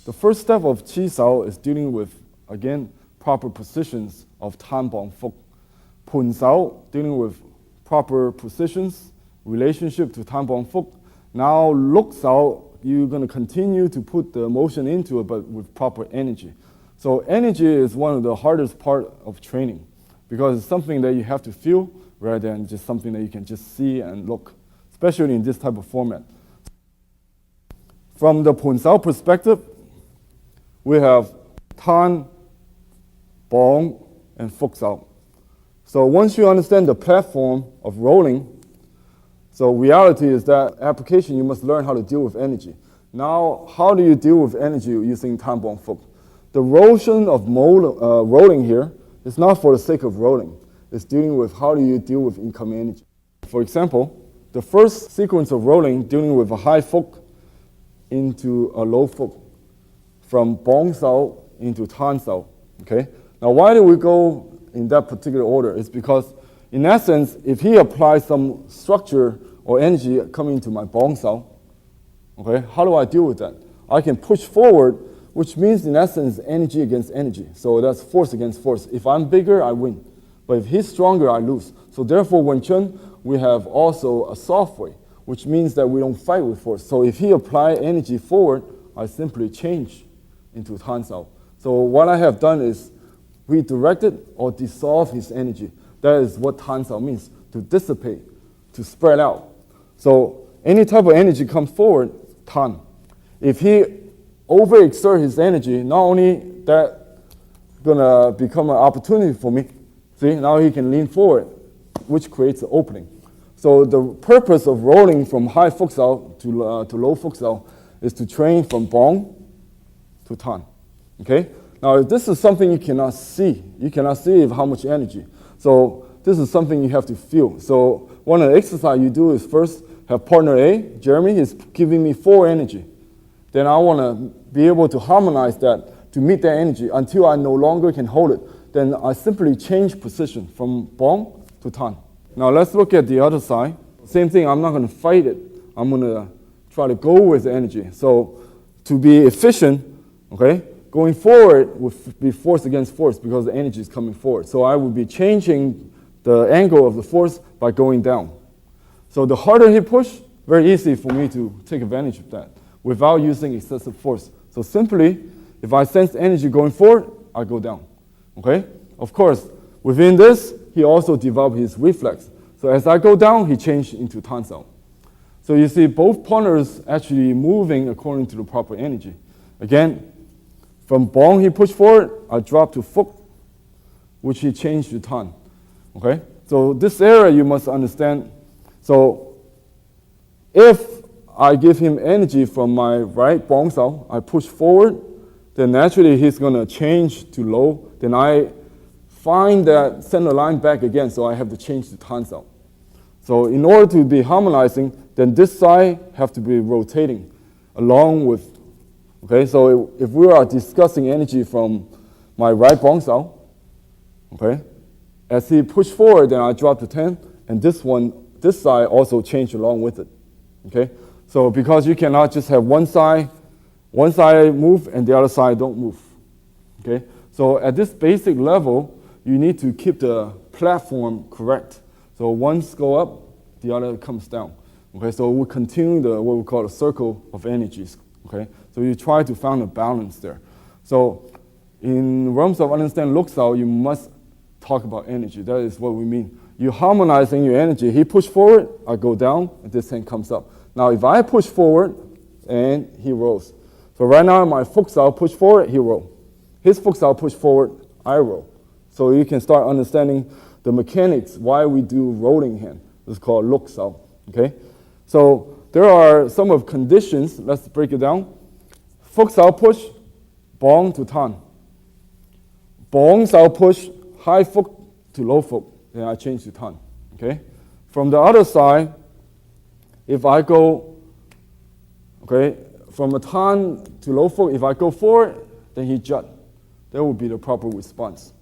The first step of Chi Sau is dealing with, again, proper positions of Tan Bong Fuk. Poon Sau, dealing with proper positions, relationship to Tan Bong Fuk. Now Luk Sau, you're going to continue to put the motion into it, but with proper energy. So energy is one of the hardest part of training because it's something that you have to feel rather than just something that you can just see and look, especially in this type of format. From the Poon Sau perspective, we have Tan, Bong, and Fuk Sau. So once you understand the platform of rolling, so reality is that application, you must learn how to deal with energy. Now, how do you deal with energy using Tan Bong Fuk? The motion of rolling here is not for the sake of rolling. It's dealing with how do you deal with incoming energy. For example, the first sequence of rolling, dealing with a high Fuk into a low Fuk, from Bong Sau into Tan Sau. Okay? Now, why do we go in that particular order? It's because, in essence, if he applies some structure or energy coming into my Bong Sau, okay, how do I deal with that? I can push forward, which means, in essence, energy against energy. So that's force against force. If I'm bigger, I win. But if he's stronger, I lose. So therefore, when Chun, we have also a soft way, which means that we don't fight with force. So if he apply energy forward, I simply change into Tan Sau. So what I have done is redirected or dissolve his energy. That is what Tan Sau means, to dissipate, to spread out. So any type of energy comes forward, Tan. If he overexert his energy, not only that gonna become an opportunity for me, see, now he can lean forward, which creates an opening. So the purpose of rolling from high Fuk Sau to low Fuk Sau is to train from Bong to Tan. Okay? Now, if this is something you cannot see how much energy. So this is something you have to feel. So one of the exercises you do is first have partner A, Jeremy, is giving me 4 energy. Then I want to be able to harmonize that to meet that energy until I no longer can hold it. Then I simply change position from Bong to Tan. Now let's look at the other side. Same thing, I'm not going to fight it. I'm going to try to go with the energy. So to be efficient, okay, going forward would be force against force because the energy is coming forward. So I would be changing the angle of the force by going down. So the harder he push, very easy for me to take advantage of that without using excessive force. So simply, if I sense energy going forward, I go down. Okay? Of course, within this, he also developed his reflex. So as I go down, he changed into Tan Sau. So you see both partners actually moving according to the proper energy. Again, from Bong he pushed forward, I dropped to Fuk, which he changed to Tan. Okay? So this area you must understand. So if I give him energy from my right Bong Sau, I push forward, then naturally he's going to change to low. Then I find that center line back again, so I have to change to Tan Sau. So in order to be harmonizing, then this side have to be rotating along with, okay? So if we are discussing energy from my right Bong Sau, okay? As he pushed forward, then I drop to 10, and this side also changed along with it, okay? So because you cannot just have one side move and the other side don't move, okay? So at this basic level, you need to keep the platform correct. So once go up, the other comes down, okay? So we continue what we call a circle of energies, okay? So you try to find a balance there. So in realms of understanding Luk Sau, you must talk about energy. That is what we mean. You're harmonizing your energy. He push forward, I go down, and this hand comes up. Now, if I push forward, and he rolls. So right now, my Fuk Sau push forward, he roll. His Fuk Sau push forward, I roll. So you can start understanding the mechanics, why we do rolling hand. This is called Luk Sau, okay? So there are some of conditions. Let's break it down. Fuk Sau push, Bong to Tan. Bong Sau push, high Fuk to low Fuk. Then I change to Tan, okay? From the other side, if I go, okay, from a Tan to low Fuk, if I go forward, then he jut. That would be the proper response,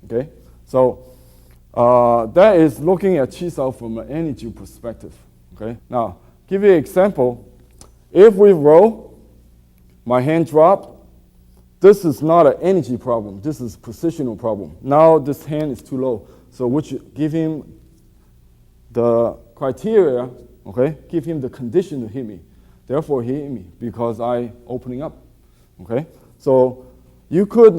okay? So that is looking at Chi Sau from an energy perspective, okay? Now, give you an example. If we roll, my hand dropped. This is not an energy problem. This is a positional problem. Now this hand is too low. So which give him the criteria, okay, give him the condition to hit me. Therefore, he hit me because I opening up, okay? So you could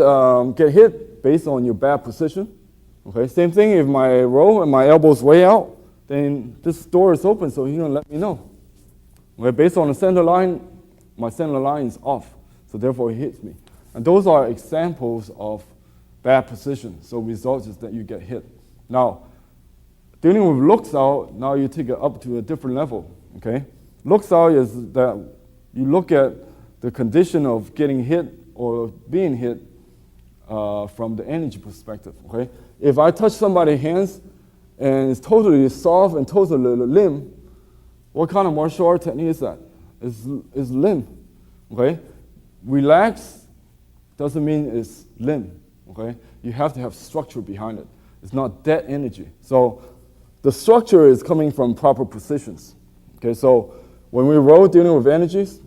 get hit based on your bad position, okay? Same thing if my row and my elbow's way out, then this door is open, so he's gonna let me know. Okay, based on the center line, my center line is off, so therefore he hits me. And those are examples of bad position, so result is that you get hit. Now, dealing with looks out, now you take it up to a different level, okay? Looks out is that you look at the condition of getting hit or being hit from the energy perspective, okay? If I touch somebody's hands and it's totally soft and totally limb, what kind of martial art technique is that? It's limb, okay? Relax doesn't mean it's limb, okay? You have to have structure behind it. It's not dead energy. So the structure is coming from proper positions, okay? So when we roll dealing with energies,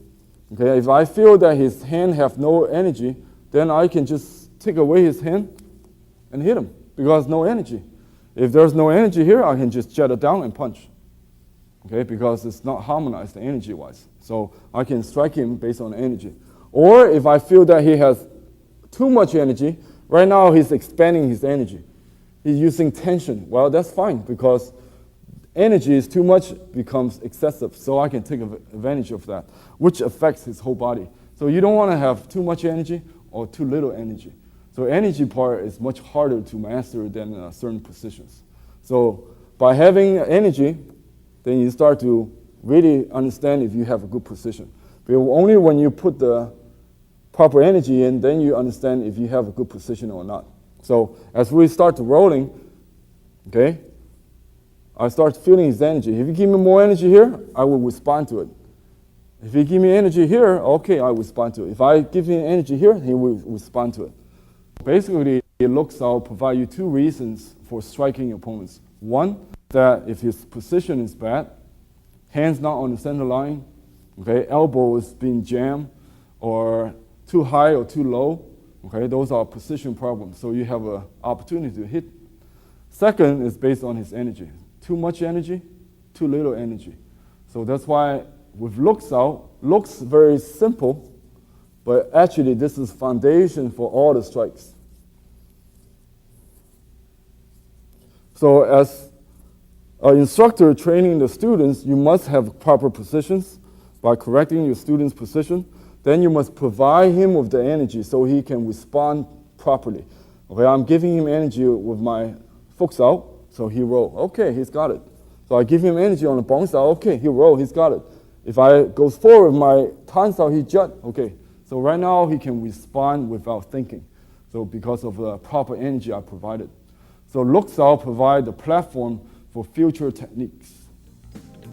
okay, if I feel that his hand have no energy, then I can just take away his hand and hit him because no energy. If there's no energy here, I can just jet it down and punch, okay, because it's not harmonized energy-wise. So I can strike him based on energy. Or if I feel that he has too much energy, right now he's expanding his energy. He's using tension. Well, that's fine because energy is too much, becomes excessive. So I can take advantage of that, which affects his whole body. So you don't want to have too much energy or too little energy. So energy part is much harder to master than certain positions. So by having energy, then you start to really understand if you have a good position. But only when you put the proper energy in, then you understand if you have a good position or not. So as we start rolling, okay, I start feeling his energy. If you give me more energy here, I will respond to it. If you give me energy here, okay, I respond to it. If I give him energy here, he will respond to it. Basically, it looks out provide you two reasons for striking opponents. One, that if his position is bad, hands not on the center line, okay, elbow is being jammed, or too high or too low, okay, those are position problems. So you have an opportunity to hit. Second is based on his energy. Too much energy, too little energy. So that's why with looks out, looks very simple, but actually this is foundation for all the strikes. So as an instructor training the students, you must have proper positions by correcting your student's position. Then you must provide him with the energy so he can respond properly. Okay, I'm giving him energy with my Poon Sau, so he roll. Okay, he's got it. So I give him energy on the Poon Sau. Okay, he roll, he's got it. If I goes forward with my Tan Sau, he jut. Okay, so right now he can respond without thinking. So because of the proper energy I provided. So Luk Sau provide the platform for future techniques.